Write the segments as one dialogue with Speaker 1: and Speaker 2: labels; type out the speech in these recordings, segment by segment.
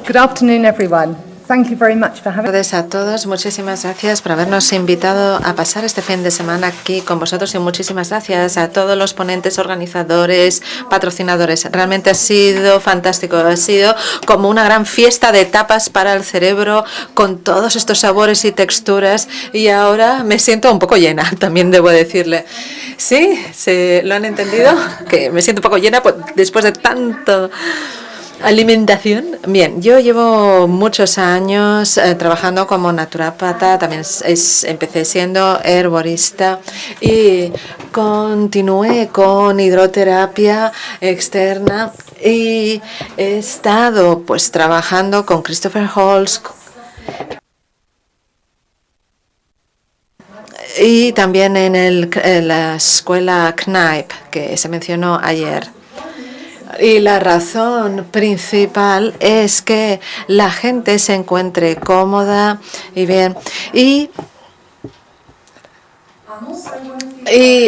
Speaker 1: Good afternoon, everyone. Thank you very much for having
Speaker 2: Buenas tardes a todos. Muchísimas gracias por habernos invitado a pasar este fin de semana aquí con vosotros y muchísimas gracias a todos los ponentes, organizadores, patrocinadores. Realmente ha sido fantástico. Ha sido como una gran fiesta de tapas para el cerebro con todos estos sabores y texturas y ahora me siento un poco llena, también debo decirle. ¿Sí? ¿Se lo han entendido? Que me siento un poco llena después de tanto alimentación. Bien, yo llevo muchos años trabajando como naturópata, también empecé siendo herborista y continué con hidroterapia externa y he estado pues trabajando con Christopher Holst y también en la escuela Knipe que se mencionó ayer. Y la razón principal es que la gente se encuentre cómoda y bien. Y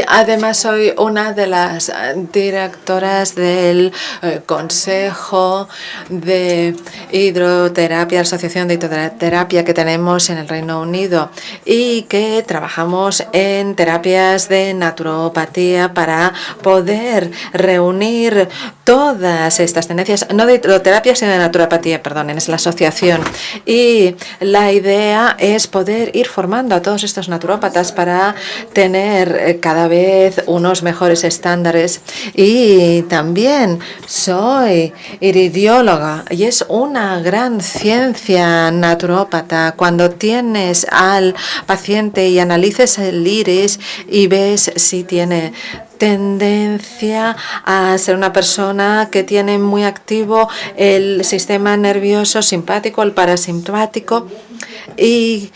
Speaker 2: además soy una de las directoras del Consejo de Hidroterapia, Asociación de Hidroterapia que tenemos en el Reino Unido y que trabajamos en terapias de naturopatía para poder reunir todas estas tendencias, no de hidroterapia sino de naturopatía, perdonen, es la asociación. Y la idea es poder ir formando a todos estos naturópatas para tener cada vez unos mejores estándares. Y también soy iridióloga y es una gran ciencia naturópata cuando tienes al paciente y analices el iris y ves si tiene tendencia a ser una persona que tiene muy activo el sistema nervioso simpático, el parasimpático y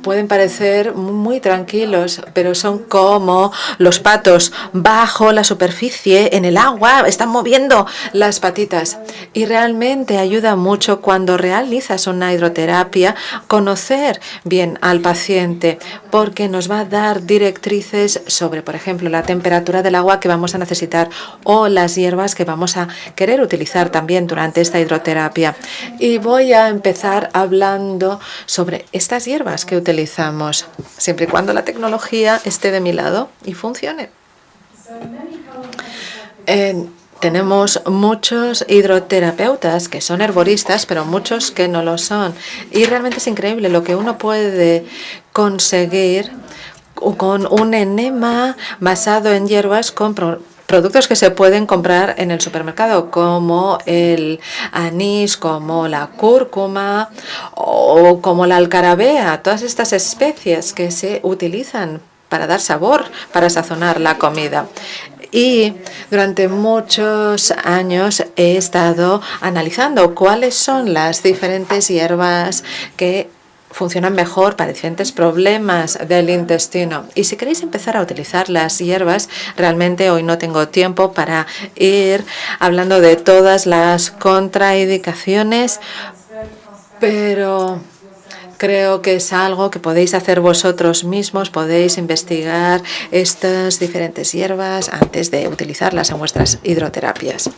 Speaker 2: pueden parecer muy tranquilos, pero son como los patos bajo la superficie, en el agua, están moviendo las patitas. Y realmente ayuda mucho cuando realizas una hidroterapia conocer bien al paciente, porque nos va a dar directrices sobre, por ejemplo, la temperatura del agua que vamos a necesitar o las hierbas que vamos a querer utilizar también durante esta hidroterapia. Y voy a empezar hablando sobre estas hierbas que utilizamos, siempre y cuando la tecnología esté de mi lado y funcione. Tenemos muchos hidroterapeutas que son herboristas, pero muchos que no lo son. Y realmente es increíble lo que uno puede conseguir con un enema basado en hierbas con productos que se pueden comprar en el supermercado, como el anís, como la cúrcuma o como la alcarabea, todas estas especies que se utilizan para dar sabor, para sazonar la comida. Y durante muchos años he estado analizando cuáles son las diferentes hierbas que funcionan mejor para diferentes problemas del intestino. Y si queréis empezar a utilizar las hierbas, realmente hoy no tengo tiempo para ir hablando de todas las contraindicaciones, pero creo que es algo que podéis hacer vosotros mismos, podéis investigar estas diferentes hierbas antes de utilizarlas en vuestras hidroterapias.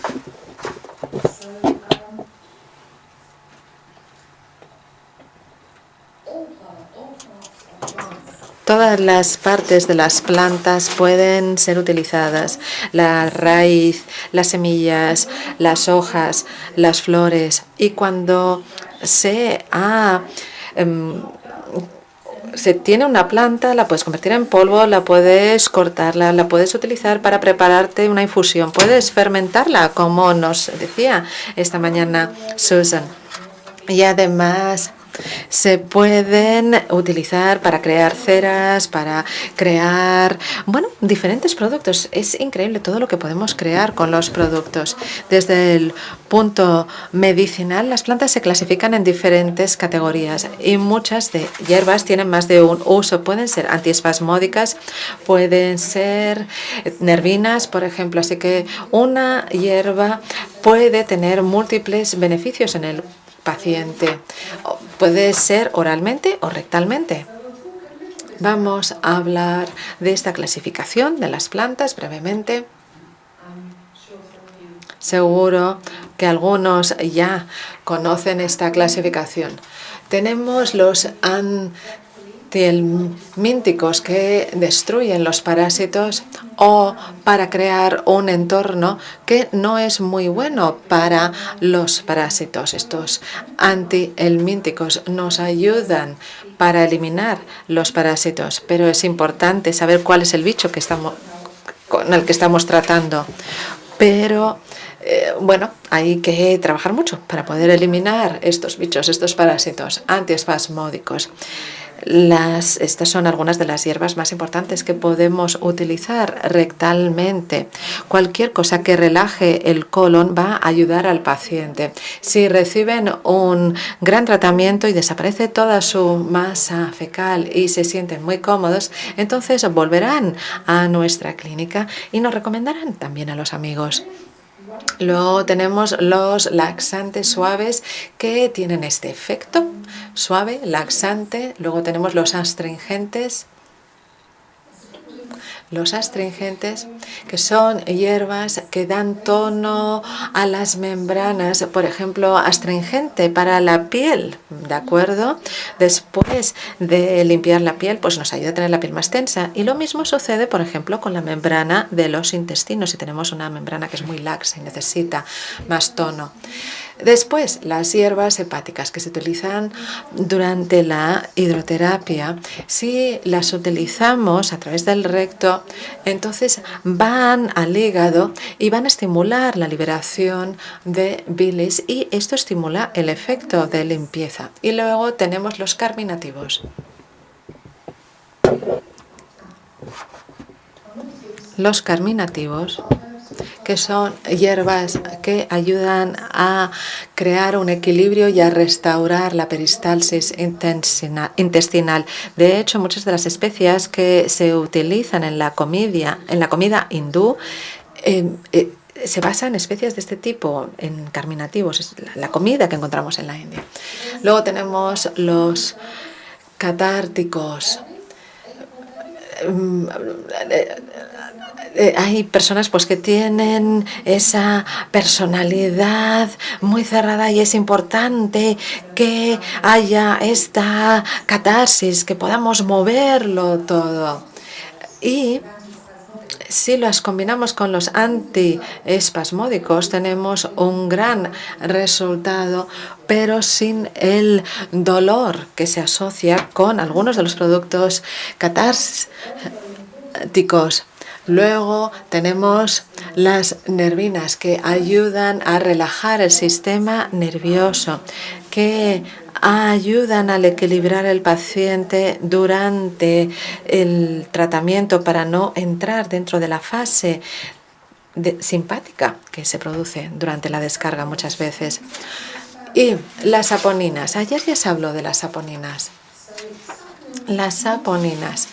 Speaker 2: Todas las partes de las plantas pueden ser utilizadas, la raíz, las semillas, las hojas, las flores. Y cuando se tiene una planta, la puedes convertir en polvo, la puedes cortarla, la puedes utilizar para prepararte una infusión, puedes fermentarla, como nos decía esta mañana Susan. Y además se pueden utilizar para crear ceras, para crear, diferentes productos. Es increíble todo lo que podemos crear con los productos. Desde el punto medicinal, las plantas se clasifican en diferentes categorías y muchas de hierbas tienen más de un uso. Pueden ser antiespasmódicas, pueden ser nervinas, por ejemplo. Así que una hierba puede tener múltiples beneficios en el paciente. Puede ser oralmente o rectalmente. Vamos a hablar de esta clasificación de las plantas brevemente. Seguro que algunos ya conocen esta clasificación. Tenemos los antihelmínticos que destruyen los parásitos o para crear un entorno que no es muy bueno para los parásitos. Estos antihelmínticos nos ayudan para eliminar los parásitos, pero es importante saber cuál es el bicho con el que estamos tratando. Pero bueno, hay que trabajar mucho para poder eliminar estos bichos, estos parásitos antiespasmódicos. Estas son algunas de las hierbas más importantes que podemos utilizar rectalmente. Cualquier cosa que relaje el colon va a ayudar al paciente. Si reciben un gran tratamiento y desaparece toda su masa fecal y se sienten muy cómodos, entonces volverán a nuestra clínica y nos recomendarán también a los amigos. Luego tenemos los laxantes suaves que tienen este efecto suave, laxante. Luego tenemos los astringentes. Los astringentes, que son hierbas que dan tono a las membranas, por ejemplo, astringente para la piel, ¿de acuerdo? Después de limpiar la piel, pues nos ayuda a tener la piel más tensa. Y lo mismo sucede, por ejemplo, con la membrana de los intestinos, si tenemos una membrana que es muy laxa y necesita más tono. Después, las hierbas hepáticas que se utilizan durante la hidroterapia, si las utilizamos a través del recto, entonces van al hígado y van a estimular la liberación de bilis y esto estimula el efecto de limpieza. Y luego tenemos los carminativos. Los carminativos, que son hierbas que ayudan a crear un equilibrio y a restaurar la peristalsis intestinal. De hecho, muchas de las especias que se utilizan en la comida hindú se basan en especias de este tipo, en carminativos, es la comida que encontramos en la India. Luego tenemos los catárticos. Hay personas pues que tienen esa personalidad muy cerrada y es importante que haya esta catarsis, que podamos moverlo todo. Y si las combinamos con los antiespasmódicos, tenemos un gran resultado, pero sin el dolor que se asocia con algunos de los productos catárticos. Luego tenemos las nervinas que ayudan a relajar el sistema nervioso, que ayudan al equilibrar el paciente durante el tratamiento para no entrar dentro de la fase simpática que se produce durante la descarga muchas veces. Y las saponinas. Ayer ya se habló de las saponinas. Las saponinas.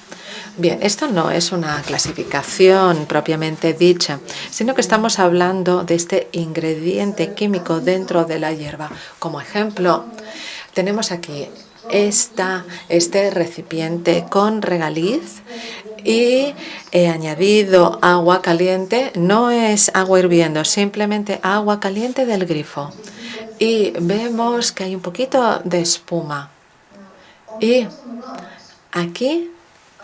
Speaker 2: Bien, esto no es una clasificación propiamente dicha, sino que estamos hablando de este ingrediente químico dentro de la hierba. Como ejemplo, tenemos aquí este recipiente con regaliz y he añadido agua caliente. No es agua hirviendo, simplemente agua caliente del grifo. Y vemos que hay un poquito de espuma. Y aquí,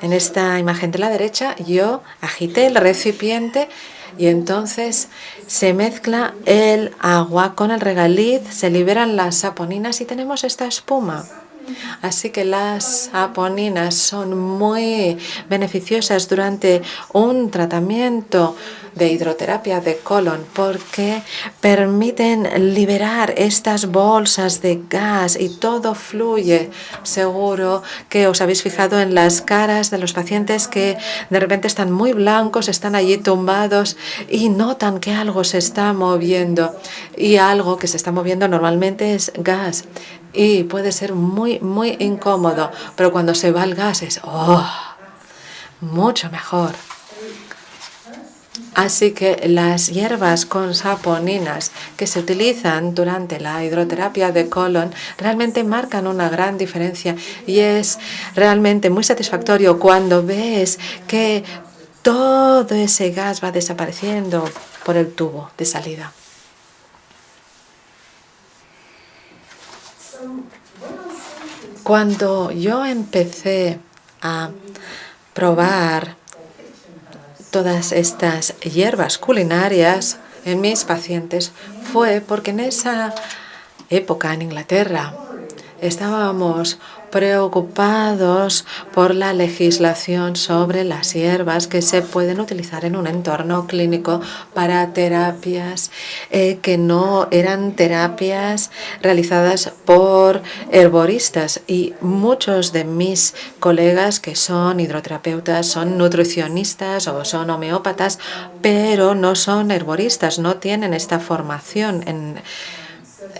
Speaker 2: en esta imagen de la derecha, yo agité el recipiente y entonces se mezcla el agua con el regaliz, se liberan las saponinas y tenemos esta espuma. Así que las saponinas son muy beneficiosas durante un tratamiento de hidroterapia de colon porque permiten liberar estas bolsas de gas y todo fluye. Seguro que os habéis fijado en las caras de los pacientes que de repente están muy blancos, están allí tumbados y notan que algo se está moviendo, y algo que se está moviendo normalmente es gas. Y puede ser muy, muy incómodo, pero cuando se va el gas es mucho mejor. Así que las hierbas con saponinas que se utilizan durante la hidroterapia de colon realmente marcan una gran diferencia y es realmente muy satisfactorio cuando ves que todo ese gas va desapareciendo por el tubo de salida. Cuando yo empecé a probar todas estas hierbas culinarias en mis pacientes, fue porque en esa época en Inglaterra estábamos preocupados por la legislación sobre las hierbas que se pueden utilizar en un entorno clínico para terapias que no eran terapias realizadas por herboristas. Y muchos de mis colegas que son hidroterapeutas son nutricionistas o son homeópatas, pero no son herboristas, no tienen esta formación en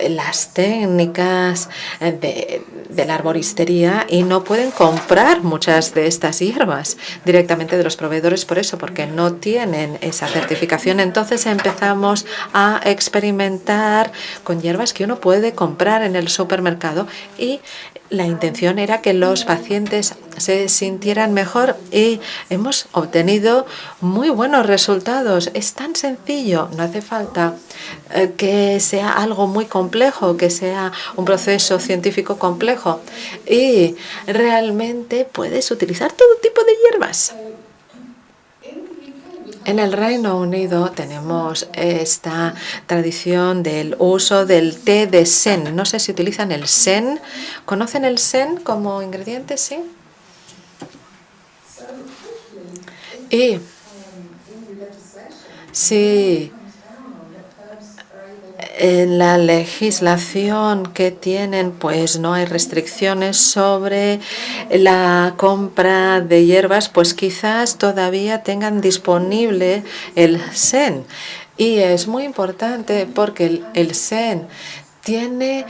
Speaker 2: las técnicas de la arboristería y no pueden comprar muchas de estas hierbas directamente de los proveedores por eso, porque no tienen esa certificación. Entonces empezamos a experimentar con hierbas que uno puede comprar en el supermercado y la intención era que los pacientes se sintieran mejor y hemos obtenido muy buenos resultados. Es tan sencillo, no hace falta que sea algo muy complejo, que sea un proceso científico complejo y realmente puedes utilizar todo tipo de hierbas. En el Reino Unido tenemos esta tradición del uso del té de sen. No sé si utilizan el sen. ¿Conocen el sen como ingrediente? Sí. Y sí, en la legislación que tienen, pues no hay restricciones sobre la compra de hierbas, pues quizás todavía tengan disponible el sen. Y es muy importante porque el sen tiene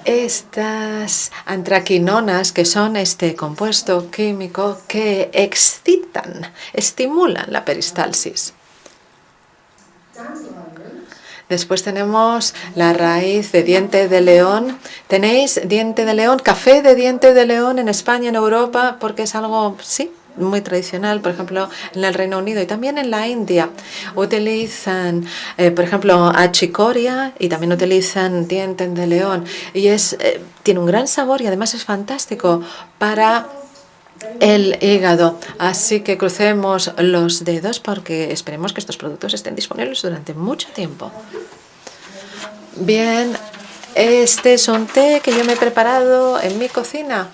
Speaker 2: estas antraquinonas, que son este compuesto químico que excitan, estimulan la peristalsis. Después tenemos la raíz de diente de león. ¿Tenéis diente de león, café de diente de león en España, en Europa? Porque es algo, sí, muy tradicional, por ejemplo, en el Reino Unido y también en la India. Utilizan, por ejemplo, achicoria y también utilizan diente de león. Y tiene un gran sabor y además es fantástico para el hígado. Así que crucemos los dedos porque esperemos que estos productos estén disponibles durante mucho tiempo. Bien, este es un té que yo me he preparado en mi cocina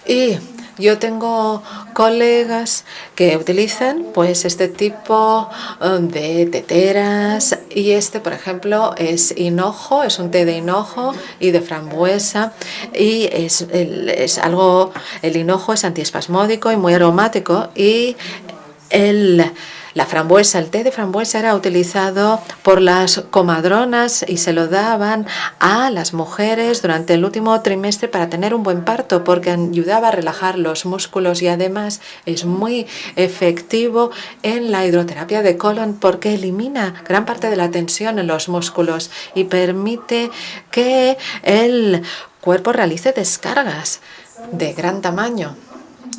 Speaker 2: y yo tengo colegas que utilizan pues este tipo de teteras y este, por ejemplo, es hinojo, es un té de hinojo y de frambuesa y es algo, el hinojo es antiespasmódico y muy aromático y la frambuesa, el té de frambuesa era utilizado por las comadronas y se lo daban a las mujeres durante el último trimestre para tener un buen parto porque ayudaba a relajar los músculos y además es muy efectivo en la hidroterapia de colon porque elimina gran parte de la tensión en los músculos y permite que el cuerpo realice descargas de gran tamaño.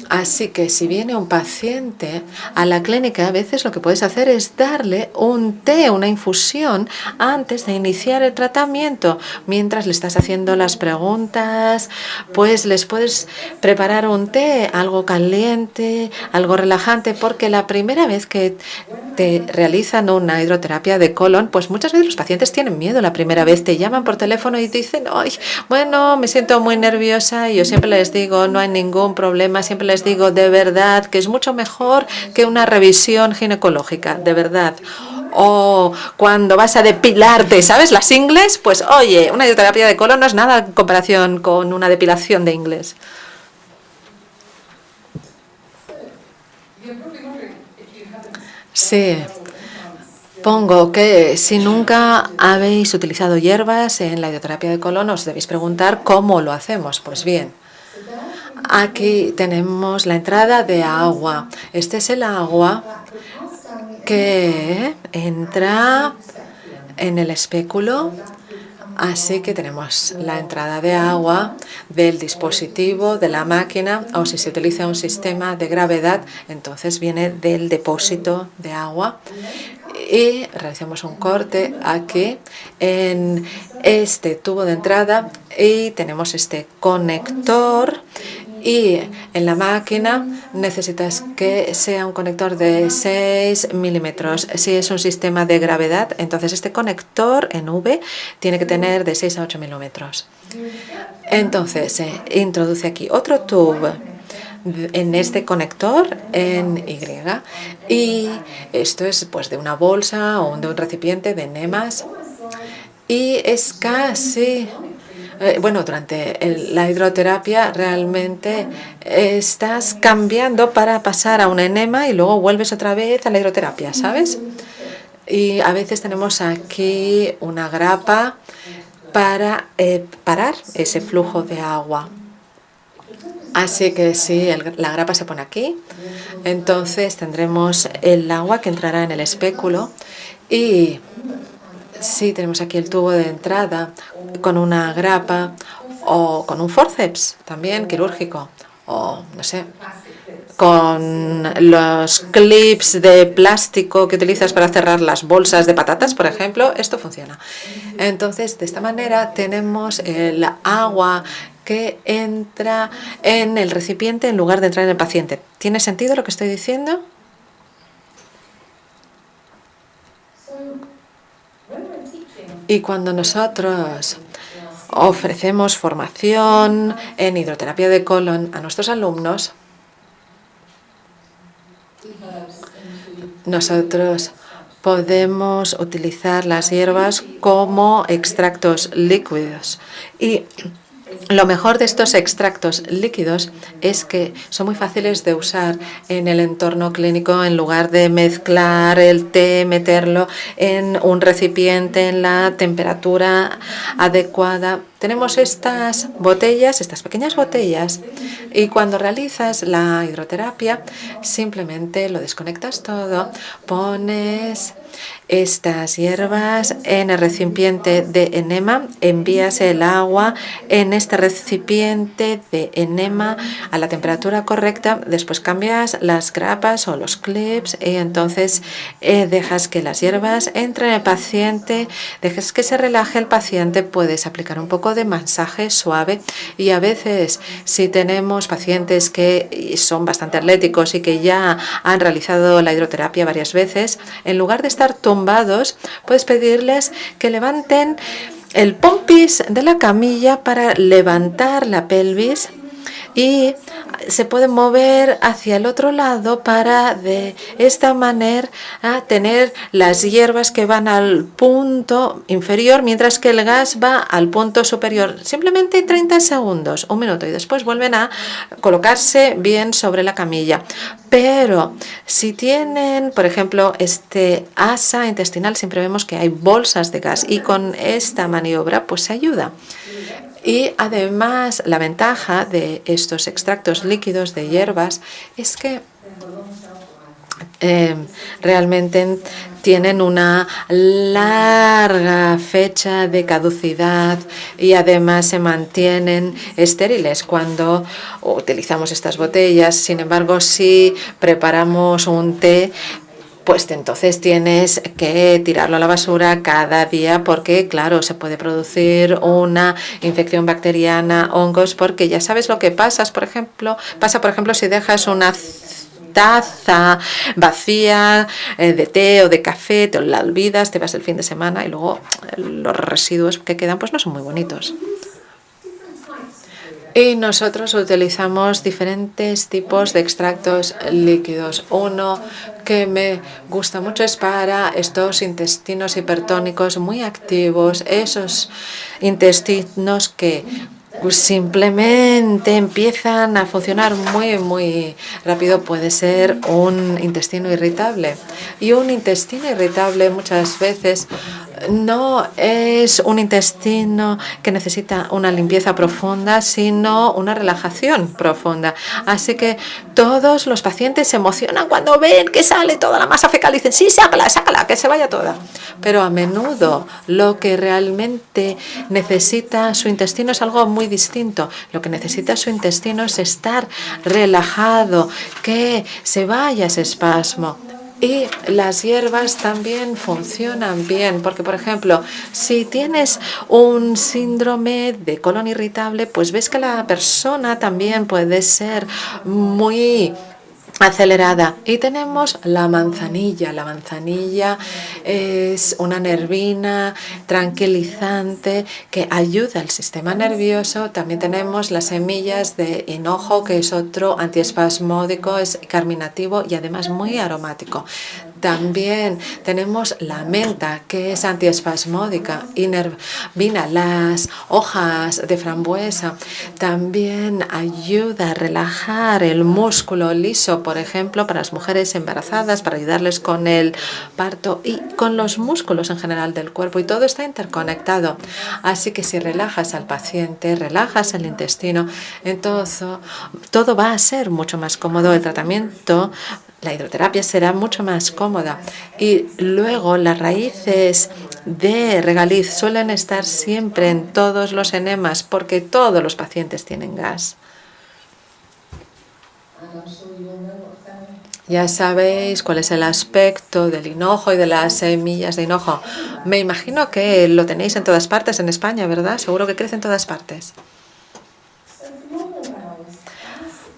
Speaker 2: Así que si viene un paciente a la clínica, a veces lo que puedes hacer es darle un té, una infusión, antes de iniciar el tratamiento. Mientras le estás haciendo las preguntas, pues les puedes preparar un té, algo caliente, algo relajante, porque la primera vez que te realizan una hidroterapia de colon, pues muchas veces los pacientes tienen miedo la primera vez, te llaman por teléfono y dicen, ay, bueno, me siento muy nerviosa y yo siempre les digo, no hay ningún problema, siempre les digo de verdad que es mucho mejor que una revisión ginecológica, de verdad. O cuando vas a depilarte, ¿sabes? Las ingles, pues oye, una hidroterapia de colon no es nada en comparación con una depilación de ingles. Sí. Pongo que si nunca habéis utilizado hierbas en la hidroterapia de colon, os debéis preguntar cómo lo hacemos. Pues bien, aquí tenemos la entrada de agua. Este es el agua que entra en el espéculo Así que tenemos la entrada de agua del dispositivo, de la máquina, o si se utiliza un sistema de gravedad, entonces viene del depósito de agua. Y realizamos un corte aquí en este tubo de entrada y tenemos este conector. Y en la máquina necesitas que sea un conector de 6 milímetros. Si es un sistema de gravedad, entonces este conector en V tiene que tener de 6 a 8 milímetros. Entonces se introduce aquí otro tubo en este conector en Y. Y esto es pues de una bolsa o de un recipiente de enemas. Y es casi... Bueno, durante la hidroterapia realmente estás cambiando para pasar a un enema y luego vuelves otra vez a la hidroterapia, ¿sabes? Y a veces tenemos aquí una grapa para parar ese flujo de agua. Así que si la grapa se pone aquí, entonces tendremos el agua que entrará en el espéculo y... Sí, tenemos aquí el tubo de entrada con una grapa o con un forceps también quirúrgico o no sé, con los clips de plástico que utilizas para cerrar las bolsas de patatas, por ejemplo, esto funciona. Entonces, de esta manera tenemos el agua que entra en el recipiente en lugar de entrar en el paciente. ¿Tiene sentido lo que estoy diciendo? Y cuando nosotros ofrecemos formación en hidroterapia de colon a nuestros alumnos, nosotros podemos utilizar las hierbas como extractos líquidos. Y lo mejor de estos extractos líquidos es que son muy fáciles de usar en el entorno clínico. En lugar de mezclar el té, meterlo en un recipiente en la temperatura adecuada. Tenemos estas botellas, estas pequeñas botellas, y cuando realizas la hidroterapia simplemente lo desconectas todo, pones estas hierbas en el recipiente de enema, envías el agua en este recipiente de enema a la temperatura correcta, después cambias las grapas o los clips y entonces dejas que las hierbas entren en el paciente, dejas que se relaje el paciente, puedes aplicar un poco de masaje suave y a veces si tenemos pacientes que son bastante atléticos y que ya han realizado la hidroterapia varias veces, en lugar de estar tumbados, puedes pedirles que levanten el pompis de la camilla para levantar la pelvis y se pueden mover hacia el otro lado para de esta manera tener las hierbas que van al punto inferior mientras que el gas va al punto superior. Simplemente 30 segundos, un minuto, y después vuelven a colocarse bien sobre la camilla. Pero si tienen, por ejemplo, este asa intestinal, siempre vemos que hay bolsas de gas y con esta maniobra pues se ayuda. Y además la ventaja de estos extractos líquidos de hierbas es que realmente tienen una larga fecha de caducidad y además se mantienen estériles cuando utilizamos estas botellas. Sin embargo, si preparamos un té, pues entonces tienes que tirarlo a la basura cada día porque, claro, se puede producir una infección bacteriana, hongos, porque ya sabes lo que pasa, por ejemplo, si dejas una taza vacía de té o de café, te la olvidas, te vas el fin de semana y luego los residuos que quedan pues no son muy bonitos. Y nosotros utilizamos diferentes tipos de extractos líquidos. Uno que me gusta mucho es para estos intestinos hipertónicos muy activos, esos intestinos que simplemente empiezan a funcionar muy rápido. Puede ser un intestino irritable. Y un intestino irritable muchas veces no es un intestino que necesita una limpieza profunda, sino una relajación profunda. Así que todos los pacientes se emocionan cuando ven que sale toda la masa fecal y dicen, sí, sácala, sácala, que se vaya toda. Pero a menudo lo que realmente necesita su intestino es algo muy distinto. Lo que necesita su intestino es estar relajado, que se vaya ese espasmo. Y las hierbas también funcionan bien, porque por ejemplo, si tienes un síndrome de colon irritable, pues ves que la persona también puede ser muy acelerada. Y tenemos la manzanilla. La manzanilla es una nervina tranquilizante que ayuda al sistema nervioso. También tenemos las semillas de hinojo, que es otro antiespasmódico, es carminativo y además muy aromático. También tenemos la menta, que es antiespasmódica y nervina. Las hojas de frambuesa también ayuda a relajar el músculo liso, por ejemplo, para las mujeres embarazadas, para ayudarles con el parto y con los músculos en general del cuerpo. Y todo está interconectado. Así que si relajas al paciente, relajas el intestino, entonces todo va a ser mucho más cómodo. El tratamiento, la hidroterapia, será mucho más cómoda. Y luego las raíces de regaliz suelen estar siempre en todos los enemas porque todos los pacientes tienen gas. Ya sabéis cuál es el aspecto del hinojo y de las semillas de hinojo. Me imagino que lo tenéis en todas partes en España, ¿verdad? Seguro que crece en todas partes.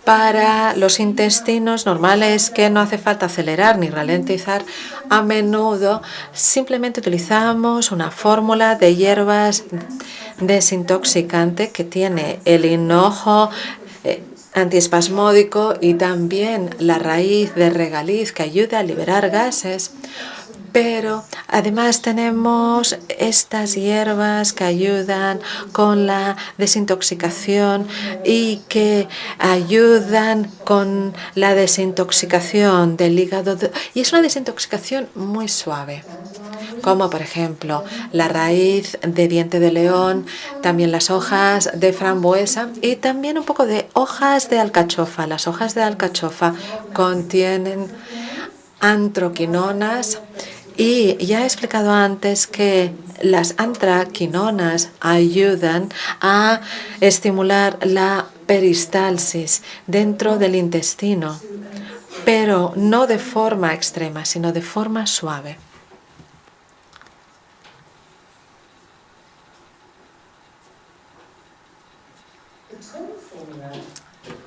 Speaker 2: Para los intestinos normales, que no hace falta acelerar ni ralentizar, a menudo simplemente utilizamos una fórmula de hierbas desintoxicante que tiene el hinojo antiespasmódico y también la raíz de regaliz que ayuda a liberar gases. Pero además tenemos estas hierbas que ayudan con la desintoxicación y que ayudan con la desintoxicación del hígado. Y es una desintoxicación muy suave, como por ejemplo la raíz de diente de león, también las hojas de frambuesa y también un poco de hojas de alcachofa. Las hojas de alcachofa contienen antroquinonas. Y ya he explicado antes que las antraquinonas ayudan a estimular la peristalsis dentro del intestino, pero no de forma extrema, sino de forma suave.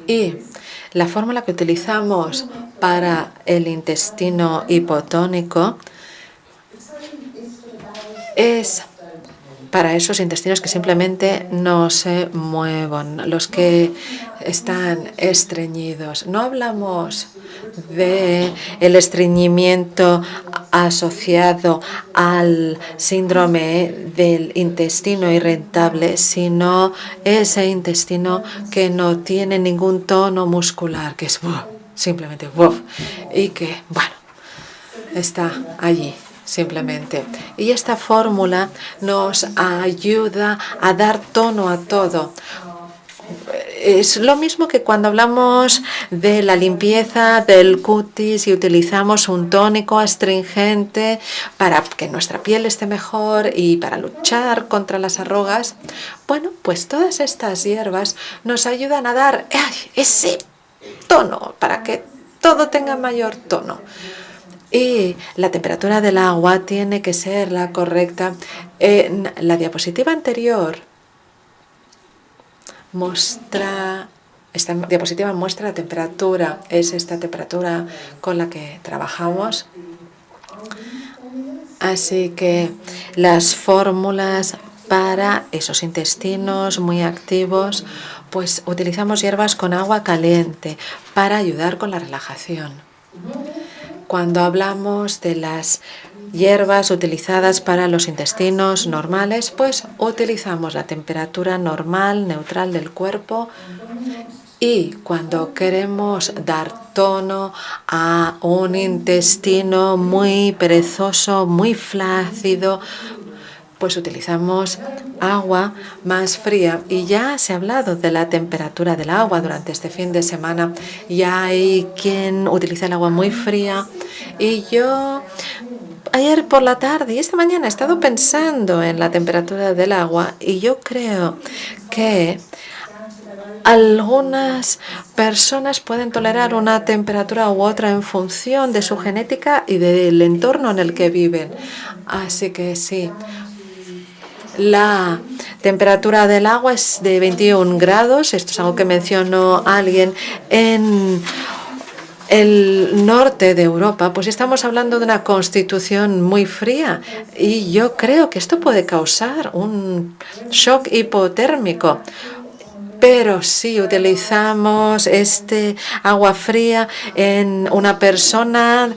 Speaker 2: Y la fórmula que utilizamos para el intestino hipotónico es para esos intestinos que simplemente no se mueven, los que están estreñidos. No hablamos de el estreñimiento asociado al síndrome del intestino irritable, sino ese intestino que no tiene ningún tono muscular, que es simplemente y que, bueno, está allí. Simplemente. Y esta fórmula nos ayuda a dar tono a todo. Es lo mismo que cuando hablamos de la limpieza del cutis y utilizamos un tónico astringente para que nuestra piel esté mejor y para luchar contra las arrugas. Bueno, pues todas estas hierbas nos ayudan a dar ese tono para que todo tenga mayor tono. Y la temperatura del agua tiene que ser la correcta. En la diapositiva anterior esta diapositiva muestra la temperatura. Es esta temperatura con la que trabajamos. Así que las fórmulas para esos intestinos muy activos, pues utilizamos hierbas con agua caliente para ayudar con la relajación. Cuando hablamos de las hierbas utilizadas para los intestinos normales, pues utilizamos la temperatura normal, neutral del cuerpo. Y cuando queremos dar tono a un intestino muy perezoso, muy flácido, pues utilizamos agua más fría. Y ya se ha hablado de la temperatura del agua durante este fin de semana. Ya hay quien utiliza el agua muy fría. Y yo ayer por la tarde y esta mañana he estado pensando en la temperatura del agua y yo creo que algunas personas pueden tolerar una temperatura u otra en función de su genética y del entorno en el que viven. Así que sí, la temperatura del agua es de 21 grados. Esto es algo que mencionó alguien en el norte de Europa. Pues estamos hablando de una constitución muy fría y yo creo que esto puede causar un shock hipotérmico. Pero si utilizamos este agua fría en una persona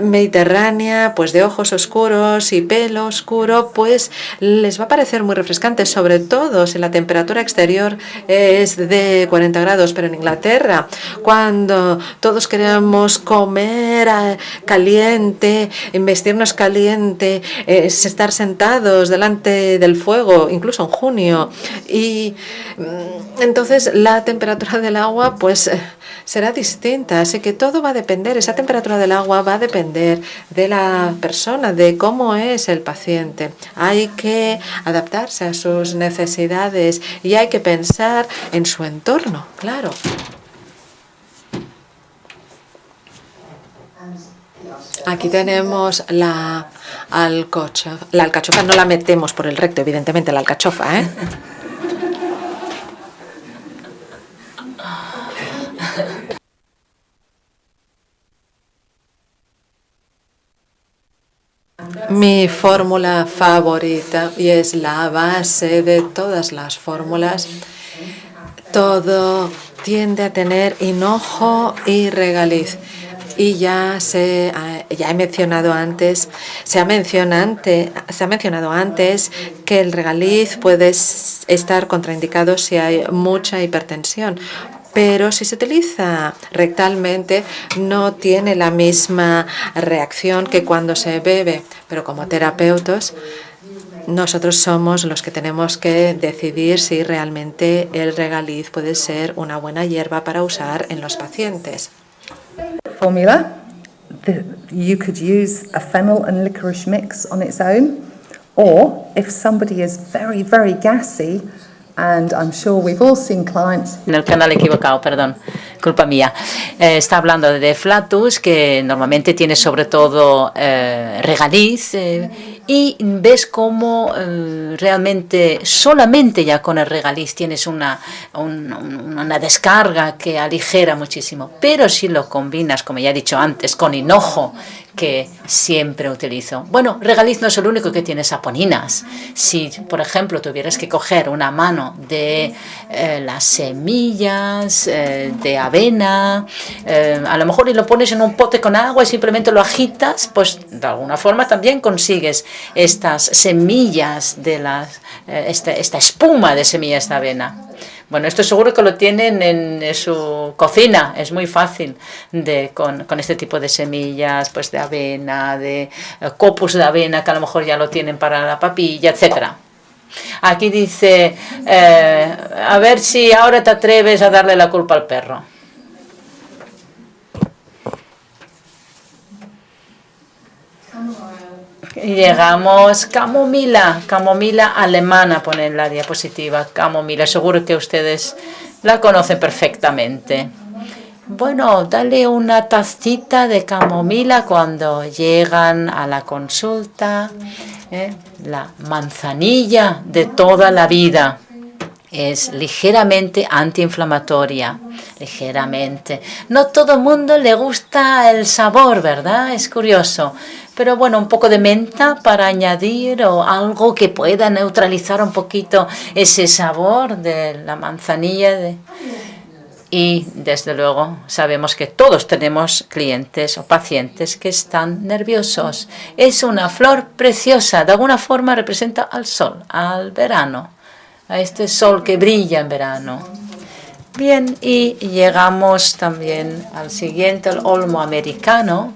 Speaker 2: mediterránea, pues de ojos oscuros y pelo oscuro, pues les va a parecer muy refrescante, sobre todo si la temperatura exterior es de 40 grados. Pero en Inglaterra, cuando todos queremos comer caliente, vestirnos caliente, es estar sentados delante del fuego, incluso en junio, y entonces la temperatura del agua pues será distinta, así que todo va a depender, esa temperatura del agua va a depender de la persona, de cómo es el paciente. Hay que adaptarse a sus necesidades y hay que pensar en su entorno, claro. Aquí tenemos la alcachofa. La alcachofa no la metemos por el recto, evidentemente, la alcachofa, ¿eh? Mi fórmula favorita, y es la base de todas las fórmulas, todo tiende a tener hinojo y regaliz. Y ya he mencionado antes, se ha mencionado antes que el regaliz puede estar contraindicado si hay mucha hipertensión. Pero si se utiliza rectalmente no tiene la misma reacción que cuando se bebe. Pero como terapeutas, nosotros somos los que tenemos que decidir si realmente el regaliz puede ser una buena hierba para usar en los pacientes.
Speaker 1: Formula, you could use a fennel and licorice mix on its own, or if somebody is very, very gassy, and I'm sure we've all seen clients.
Speaker 3: En el canal equivocado, perdón, culpa mía. Está hablando de Flatus, que normalmente tiene sobre todo regaliz, y ves cómo realmente solamente ya con el regaliz tienes una descarga que aligera muchísimo. Pero si lo combinas, como ya he dicho antes, con hinojo, que siempre utilizo. Bueno, regaliz no es el único que tiene saponinas. Si, por ejemplo, tuvieras que coger una mano de las semillas de avena, a lo mejor y lo pones en un pote con agua y simplemente lo agitas, pues de alguna forma también consigues estas semillas de esta espuma de semillas de avena. Bueno, esto seguro que lo tienen en su cocina, es muy fácil con este tipo de semillas, pues de avena, de copos de avena, que a lo mejor ya lo tienen para la papilla, etcétera. Aquí dice, a ver si ahora te atreves a darle la culpa al perro. Y llegamos, camomila alemana, pone en la diapositiva, camomila, seguro que ustedes la conocen perfectamente. Bueno, dale una tacita de camomila cuando llegan a la consulta, la manzanilla de toda la vida. Es ligeramente antiinflamatoria, ligeramente. No todo el mundo le gusta el sabor, ¿verdad? Es curioso. Pero bueno, un poco de menta para añadir o algo que pueda neutralizar un poquito ese sabor de la manzanilla. Y desde luego sabemos que todos tenemos clientes o pacientes que están nerviosos. Es una flor preciosa, de alguna forma representa al sol, al verano, a este sol que brilla en verano. Bien, y llegamos también al siguiente, el olmo americano.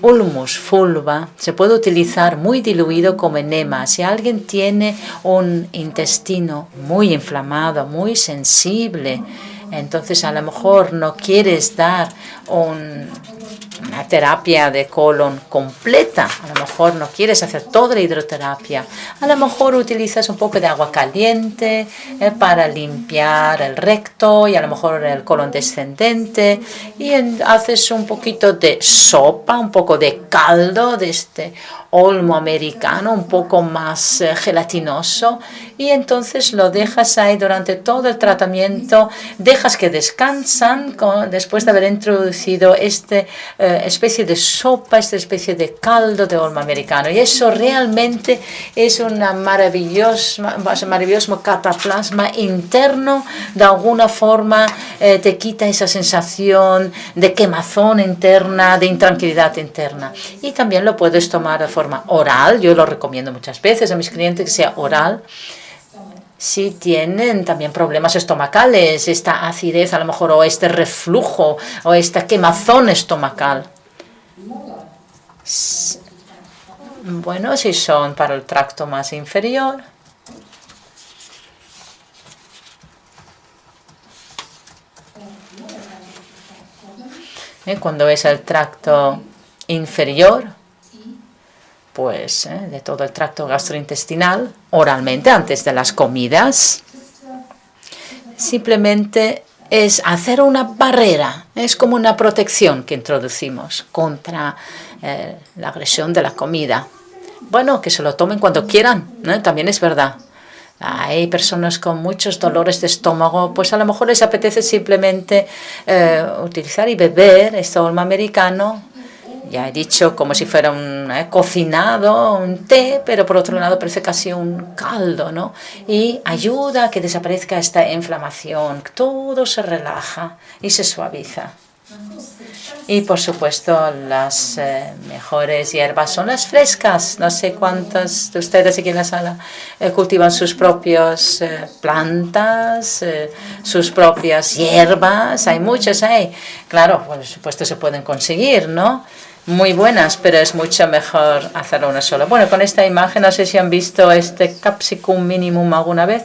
Speaker 3: Ulmus fulva se puede utilizar muy diluido como enema. Si alguien tiene un intestino muy inflamado, muy sensible, entonces a lo mejor no quieres dar una terapia de colon completa, a lo mejor no quieres hacer toda la hidroterapia, a lo mejor utilizas un poco de agua caliente para limpiar el recto y a lo mejor el colon descendente, y haces un poquito de sopa, un poco de caldo de este olmo americano, un poco más gelatinoso, y entonces lo dejas ahí durante todo el tratamiento, dejas que descansan después de haber introducido esta especie de sopa, esta especie de caldo de olmo americano, y eso realmente es un maravilloso cataplasma interno. De alguna forma te quita esa sensación de quemazón interna, de intranquilidad interna, y también lo puedes tomar de forma oral. Yo lo recomiendo muchas veces a mis clientes que sea oral. Si tienen también problemas estomacales, esta acidez a lo mejor, o este reflujo, o esta quemazón estomacal. Bueno, si son para el tracto más inferior. Cuando es el tracto inferior, pues de todo el tracto gastrointestinal, oralmente antes de las comidas, simplemente es hacer una barrera, es como una protección que introducimos contra la agresión de la comida. Bueno, que se lo tomen cuando quieran, también es verdad. Hay personas con muchos dolores de estómago, pues a lo mejor les apetece simplemente utilizar y beber este olmo americano. Ya he dicho, como si fuera un cocinado, un té, pero por otro lado parece casi un caldo, ¿no? Y ayuda a que desaparezca esta inflamación, todo se relaja y se suaviza. Y por supuesto las mejores hierbas son las frescas. No sé cuántos de ustedes aquí en la sala cultivan sus propias plantas, sus propias hierbas. Hay muchas ahí. Claro, por supuesto se pueden conseguir, ¿no? Muy buenas, pero es mucho mejor hacerlo una sola. Bueno, con esta imagen, no sé si han visto este Capsicum minimum alguna vez.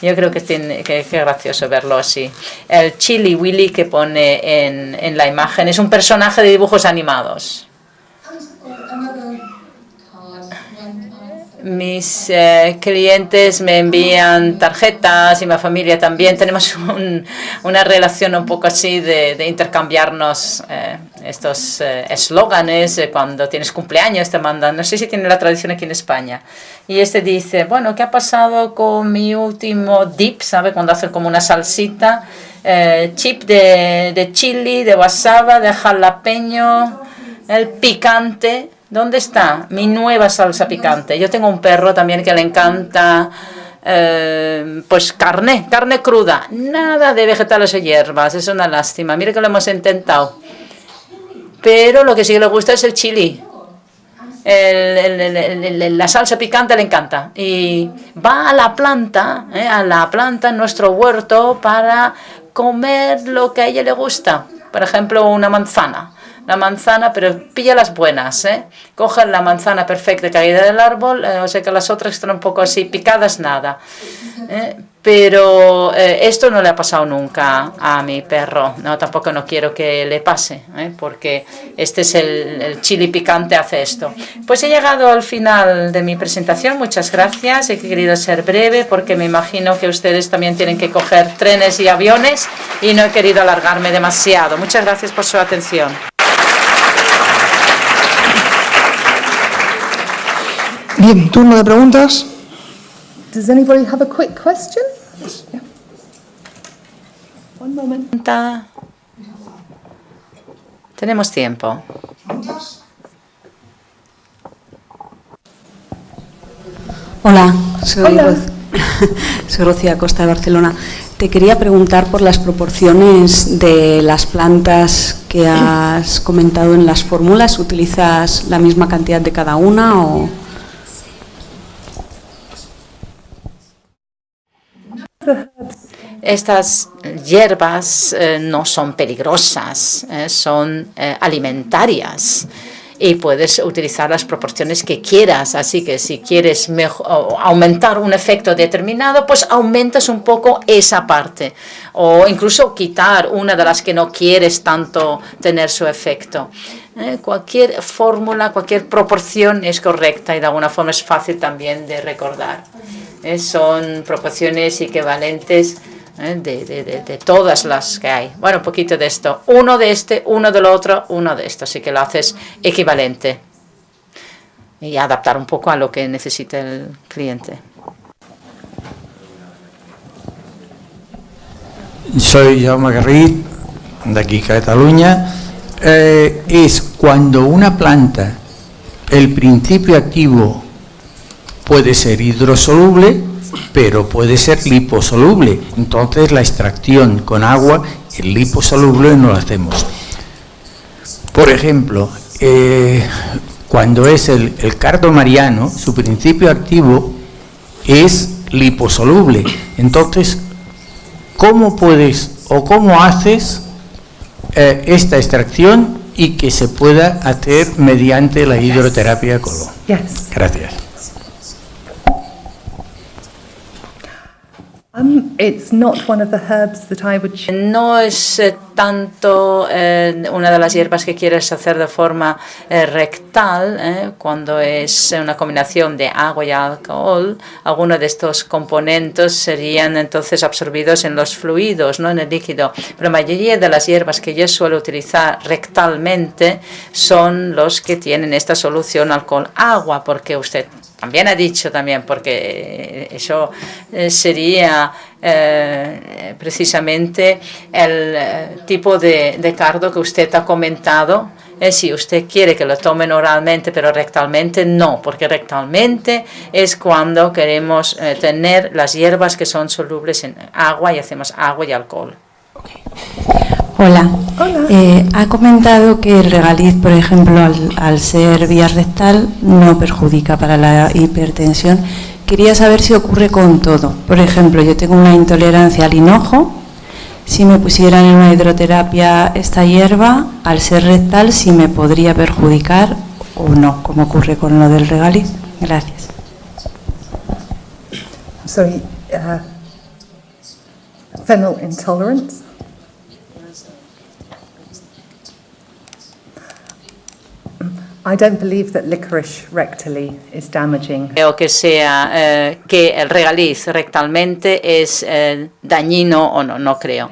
Speaker 3: Yo creo que es gracioso verlo así. El Chili Willy que pone en la imagen es un personaje de dibujos animados. Mis clientes me envían tarjetas y mi familia también. Tenemos una relación un poco así de intercambiarnos estos eslóganes. Cuando tienes cumpleaños te mandan, no sé si tiene la tradición aquí en España. Y este dice, bueno, ¿qué ha pasado con mi último dip? ¿Sabe? Cuando hacen como una salsita, chip de chili, de wasabi, de jalapeño, el picante. ¿Dónde está mi nueva salsa picante? Yo tengo un perro también que le encanta pues carne cruda. Nada de vegetales o hierbas, es una lástima. Mire que lo hemos intentado. Pero lo que sí le gusta es el chili. La salsa picante le encanta. Y va a la planta en nuestro huerto para comer lo que a ella le gusta. Por ejemplo, una manzana. La manzana, pero pilla las buenas, coge la manzana perfecta caída del árbol, o sea que las otras están un poco así picadas, nada. Pero esto no le ha pasado nunca a mi perro, no, tampoco no quiero que le pase, porque este es el chili picante, hace esto. Pues he llegado al final de mi presentación, muchas gracias, he querido ser breve porque me imagino que ustedes también tienen que coger trenes y aviones y no he querido alargarme demasiado. Muchas gracias por su atención.
Speaker 4: Bien, turno de preguntas.
Speaker 1: Does anybody have a quick question? Yes. Yeah. One moment.
Speaker 3: Tenemos tiempo.
Speaker 5: Hola,
Speaker 1: Hola.
Speaker 5: soy Rocío Acosta de Barcelona. Te quería preguntar por las proporciones de las plantas que has comentado en las fórmulas. ¿Utilizas la misma cantidad de cada una o...?
Speaker 3: Estas hierbas no son peligrosas, son alimentarias y puedes utilizar las proporciones que quieras. Así que si quieres aumentar un efecto determinado, pues aumentas un poco esa parte o incluso quitar una de las que no quieres tanto tener su efecto. Cualquier fórmula, cualquier proporción es correcta y de alguna forma es fácil también de recordar. Son proporciones equivalentes de todas las que hay. Bueno, un poquito de esto. Uno de este, uno del otro, uno de esto. Así que lo haces equivalente. Y adaptar un poco a lo que necesita el cliente.
Speaker 6: Soy Jaume Garrit, de aquí Cataluña. Es cuando una planta, el principio activo puede ser hidrosoluble, pero puede ser liposoluble. Entonces la extracción con agua, el liposoluble, no lo hacemos. Por ejemplo, cuando es el cardo mariano, su principio activo es liposoluble. Entonces, ¿cómo puedes o cómo haces esta extracción y que se pueda hacer mediante la hidroterapia colon?
Speaker 1: Yes.
Speaker 6: Gracias.
Speaker 1: It's not one of the herbs that I would choose.
Speaker 3: No es tanto una de las hierbas que quieres hacer de forma rectal, cuando es una combinación de agua y alcohol. Algunos de estos componentes serían entonces absorbidos en los fluidos, no en el líquido. Pero la mayoría de las hierbas que yo suelo utilizar rectalmente son los que tienen esta solución alcohol-agua, porque usted también ha dicho porque eso sería precisamente el tipo de cardo que usted ha comentado. Si usted quiere que lo tomen oralmente, pero rectalmente no, porque rectalmente es cuando queremos tener las hierbas que son solubles en agua y hacemos agua y alcohol.
Speaker 5: Okay. Hola. Ha comentado que el regaliz, por ejemplo, al ser vía rectal, no perjudica para la hipertensión. Quería saber si ocurre con todo. Por ejemplo, yo tengo una intolerancia al hinojo. Si me pusieran en una hidroterapia esta hierba, al ser rectal, si me podría perjudicar o no, como ocurre con lo del regaliz. Gracias.
Speaker 1: Sorry, phenol intolerance. I don't believe that licorice rectally is damaging.
Speaker 3: Creo que sea que el regaliz rectalmente es dañino o no, no creo.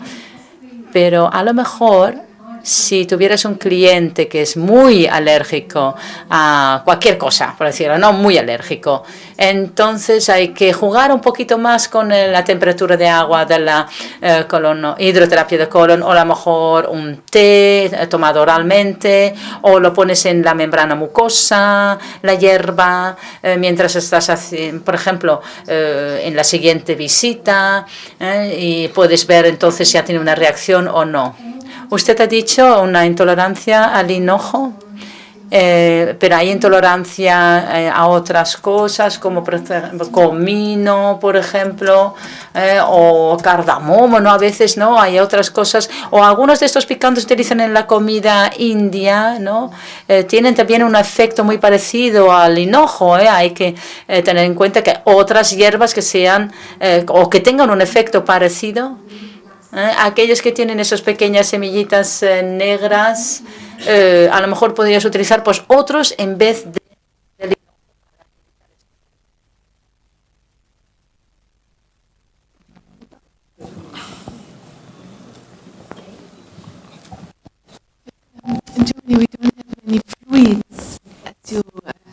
Speaker 3: Pero a lo mejor si tuvieras un cliente que es muy alérgico a cualquier cosa, por decirlo, no muy alérgico, entonces hay que jugar un poquito más con la temperatura de agua de la colon, hidroterapia de colon, o a lo mejor un té tomado oralmente, o lo pones en la membrana mucosa, la hierba, mientras estás haciendo, por ejemplo, en la siguiente visita, y puedes ver entonces si ha tenido una reacción o no. Usted ha dicho una intolerancia al hinojo, pero hay intolerancia a otras cosas, como por ejemplo, comino, por ejemplo, o cardamomo, ¿no? A veces, ¿no? Hay otras cosas, o algunos de estos picantes que utilizan en la comida india, ¿no? Tienen también un efecto muy parecido al hinojo, Hay que tener en cuenta que otras hierbas que sean, o que tengan un efecto parecido, aquellos que tienen esas pequeñas semillitas negras, a lo mejor podrías utilizar pues otros en vez de...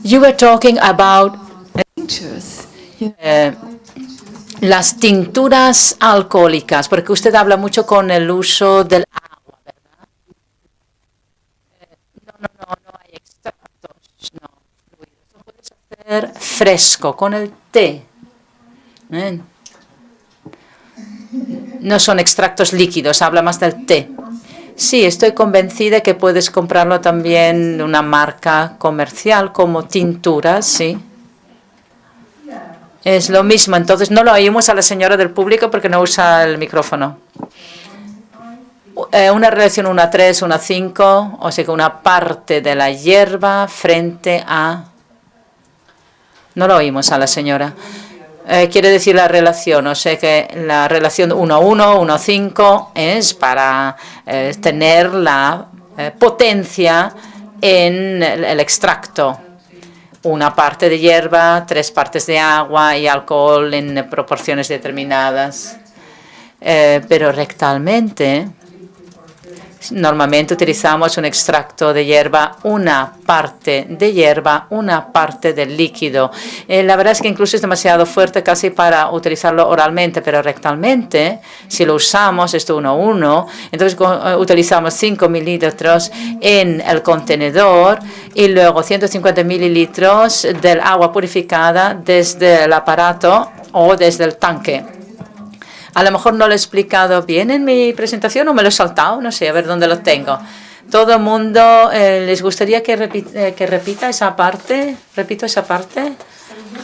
Speaker 3: You were talking about las tinturas alcohólicas, porque usted habla mucho con el uso del agua, ¿verdad? No hay extractos, no fluidos. Lo puedes hacer fresco, con el té. No son extractos líquidos, habla más del té. Sí, estoy convencida que puedes comprarlo también de una marca comercial como tinturas, sí. Es lo mismo, entonces no lo oímos a la señora del público porque no usa el micrófono. una relación 1:3, 1:5, o sea que una parte de la hierba frente a... No lo oímos a la señora. Quiere decir la relación, o sea que la relación 1:1, 1:5 es para tener la potencia en el extracto. Una parte de hierba, 3 partes de agua y alcohol en proporciones determinadas. Pero rectalmente, normalmente utilizamos un extracto de hierba, una parte de hierba, una parte del líquido. La verdad es que incluso es demasiado fuerte casi para utilizarlo oralmente, pero rectalmente, si lo usamos, esto 1:1, entonces utilizamos 5 mililitros en el contenedor y luego 150 mililitros del agua purificada desde el aparato o desde el tanque. A lo mejor no lo he explicado bien en mi presentación o me lo he saltado, no sé, a ver dónde lo tengo. ¿Todo el mundo les gustaría que repita esa parte? ¿Repito esa parte?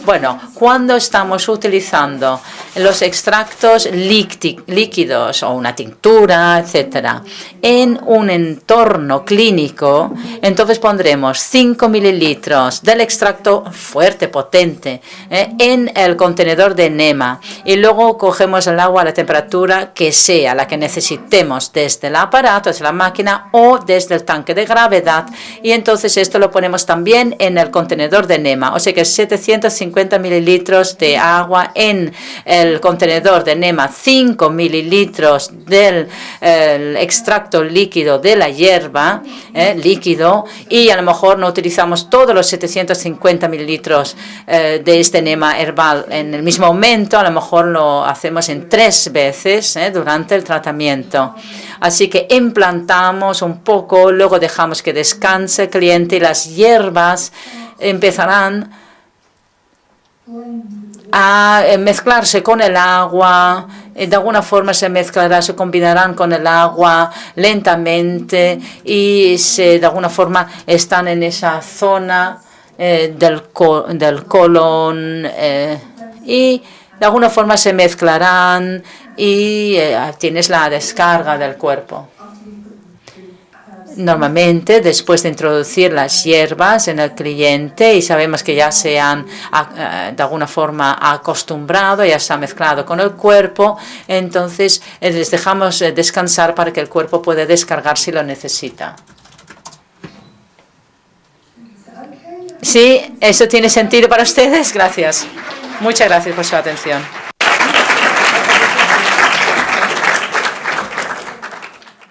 Speaker 3: Bueno, cuando estamos utilizando los extractos líquidos o una tintura, etcétera, en un entorno clínico, entonces pondremos 5 mililitros del extracto fuerte, potente, en el contenedor de enema y luego cogemos el agua a la temperatura que sea, la que necesitemos desde el aparato, desde la máquina o desde el tanque de gravedad, y entonces esto lo ponemos también en el contenedor de enema, o sea que 750 mililitros de agua en el contenedor de enema, 5 mililitros del extracto líquido de la hierba, líquido, y a lo mejor no utilizamos todos los 750 mililitros de este enema herbal en el mismo momento, a lo mejor lo hacemos en 3 veces durante el tratamiento. Así que implantamos un poco, luego dejamos que descanse el cliente y las hierbas empezarán a mezclarse con el agua, de alguna forma se mezclará, se combinarán con el agua lentamente y de alguna forma están en esa zona del colon y de alguna forma se mezclarán y tienes la descarga del cuerpo. Normalmente, después de introducir las hierbas en el cliente y sabemos que ya se han de alguna forma acostumbrado, ya se ha mezclado con el cuerpo, entonces les dejamos descansar para que el cuerpo pueda descargar si lo necesita. ¿Sí? ¿Eso tiene sentido para ustedes? Gracias. Muchas gracias por su atención.